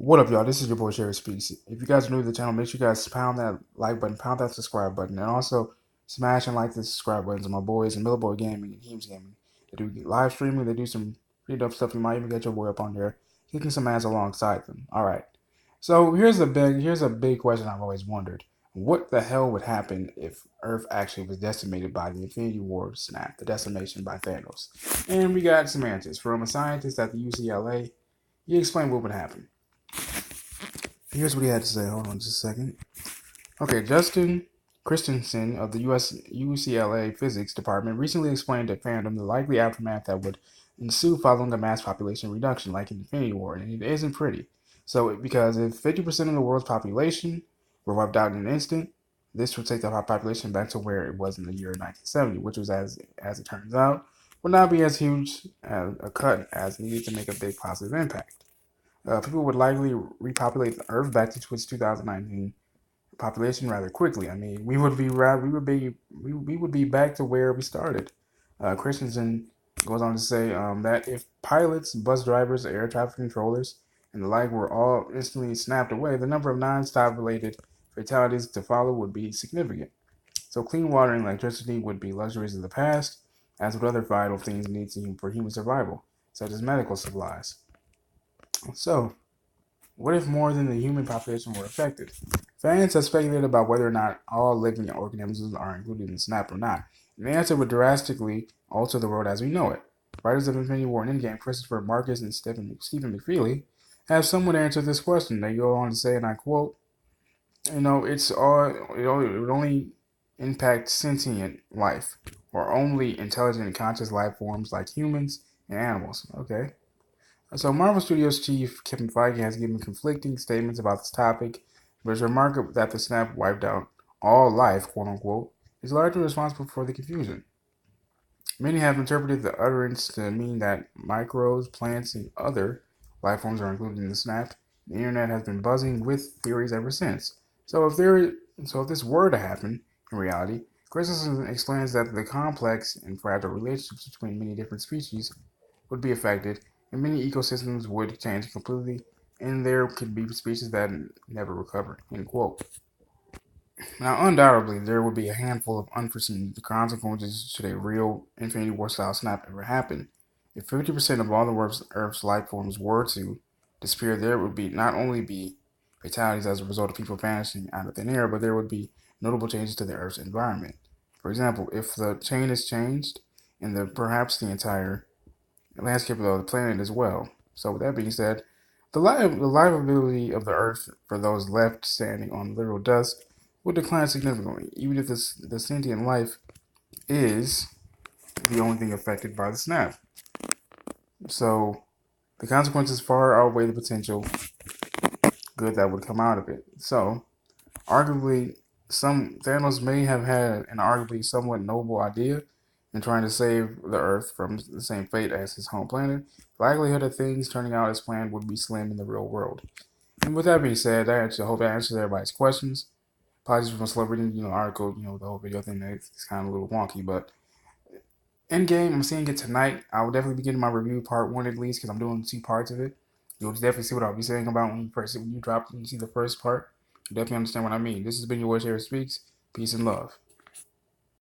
What up, y'all? This is your boy Sherry Speaks. If you guys are new to the channel, make sure you guys pound that like button, pound that subscribe button, and also smash and like the subscribe buttons of my boys in Millaboy Gaming and Heemz Gaming. They do live streaming, they do some pretty dope stuff. You might even get your boy up on there, kicking some ass alongside them. All right. So here's a big question I've always wondered. What the hell would happen if Earth actually was decimated by the Infinity War snap, the decimation by Thanos? And we got some answers from a scientist at the UCLA. He explained what would happen. Here's what he had to say. Hold on just a second. Okay, Justin Christensen of the UCLA Physics Department recently explained to Fandom the likely aftermath that would ensue following a mass population reduction like in Infinity War, and it isn't pretty. Because if 50% of the world's population were wiped out in an instant, this would take the population back to where it was in the year 1970, which was, as it turns out, would not be as huge a cut as needed to make a big positive impact. People would likely repopulate the Earth back to its 2019 population rather quickly. I mean, we would be back to where we started. Christensen goes on to say that if pilots, bus drivers, air traffic controllers, and the like were all instantly snapped away, the number of non-stop related fatalities to follow would be significant. So clean water and electricity would be luxuries of the past, as would other vital things needed for human survival, such as medical supplies. So, what if more than the human population were affected? Fans have speculated about whether or not all living organisms are included in the snap or not. And the answer would drastically alter the world as we know it. Writers of Infinity War and Endgame, Christopher Marcus and Stephen McFeely, have somewhat answered this question. They go on to say, and I quote, it would only impact sentient life, or only intelligent and conscious life forms like humans and animals. Okay. So Marvel Studios chief Kevin Feige has given conflicting statements about this topic, but it's remarkable that the snap wiped out all life, quote unquote, is largely responsible for the confusion. Many have interpreted the utterance to mean that microbes, plants, and other life forms are included in the snap. The internet has been buzzing with theories ever since. So if this were to happen in reality, Christensen explains that the complex and fragile relationships between many different species would be affected, and many ecosystems would change completely, and there could be species that never recover. End quote. Now, undoubtedly, there would be a handful of unforeseen consequences should a real Infinity War style snap ever happen. If 50% of all the Earth's life forms were to disappear, there would be not only be fatalities as a result of people vanishing out of thin air, but there would be notable changes to the Earth's environment. For example, if the chain is changed, and perhaps the entire landscape of the planet as well. So with that being said, the livability of the Earth for those left standing on literal dust will decline significantly, even if the sentient life is the only thing affected by the snap. So the consequences far outweigh the potential good that would come out of it. So arguably, some Thanos may have had an arguably somewhat noble idea in trying to save the Earth from the same fate as his home planet. The likelihood of things turning out as planned would be slim in the real world. And with that being said, I hope that answers everybody's questions. Apologies for my slow reading, the article, the whole video thing, it's kind of a little wonky, but Endgame, I'm seeing it tonight. I will definitely be getting my review part one at least because I'm doing two parts of it. You'll definitely see what I'll be saying about when you drop and you see the first part. You definitely understand what I mean. This has been your boy Sherry Speaks. Peace and love.